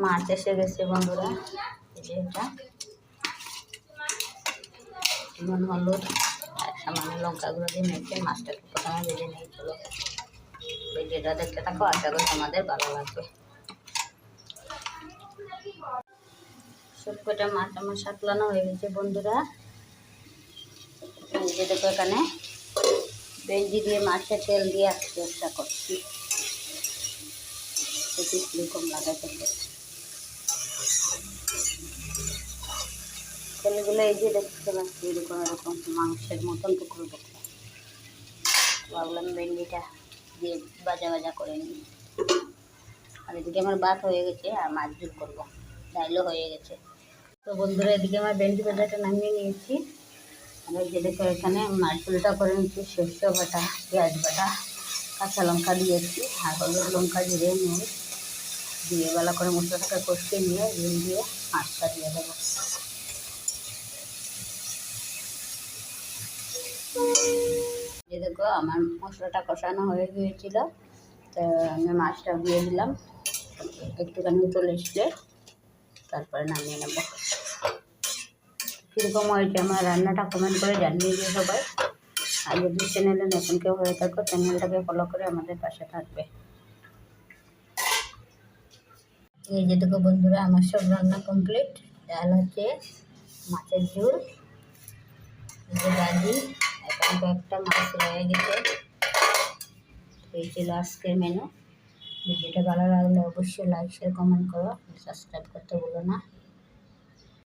মাছ এসে গেছে বন্ধুরা। এই যে এটা নুন হলুদ সামান্য লঙ্কা গুঁড়ো দিয়ে মেখে মাছটাকে প্রথমে ভেজে নিয়ে চলো। ভিডিওটা দেখতে থাকো, আশা করি তোমাদের ভালো লাগবে। সবকটা মাছ আমার সাতলানো হয়ে গেছে বন্ধুরা। এই যে দেখো এখানে ভেন্ডি দিয়ে মাছের তেল দিয়ে চেষ্টা করছি, কম লাগাতে তেলগুলো এই যে দেখতে পাচ্ছি এরকম এরকম মাংসের মতন টুকরো টুকরো। ভাবলাম ভেন্ডিটা দিয়ে ভাজা ভাজা করে নিই। আর এদিকে আমার ভাত হয়ে গেছে আর মাছ ঝোল করবো, ডাইলও হয়ে গেছে। তো বন্ধুরা এদিকে আমার ভেন্ডি ভাজাটা নামিয়ে নিয়েছি। আর এই যে দেখো এখানে মাছ ঝোলটা করে নিচ্ছি। সরষে বাটা, পেঁয়াজ বাটা, কাঁচা লঙ্কা দিয়েছি আর হলুদ লঙ্কা জিরে নিয়ে দিয়ে ভালো করে মশলাটাকে কষিয়ে নিয়ে ঝোল দিয়ে মাছটা দিয়ে দেবো। যে দেখো আমার মশলাটা কষানো হয়ে গিয়েছিল, তো আমি মাছটা দিয়ে দিলাম। একটুখানি চলে এসলে তারপরে নামিয়ে নেব। কীরকম হয়েছে আমার রান্নাটা কমেন্ট করে জানিয়ে দিয়ে সবাই। আর যদি চ্যানেলে নতুন কেউ হয়ে থাকো চ্যানেলটাকে ফলো করে আমাদের পাশে থাকবে। এই যে দেখো বন্ধুরা আমার সব রান্না কমপ্লিট। ডাল হচ্ছে, মাছের ঝোল, ভাজি, এখন কয়েকটা মাছ রয়ে গেছে। এই ছিল আজকের মেনু। ভিডিওটা ভালো লাগলে অবশ্যই লাইক শেয়ার কমেন্ট করো, সাবস্ক্রাইব করতে ভুলো না।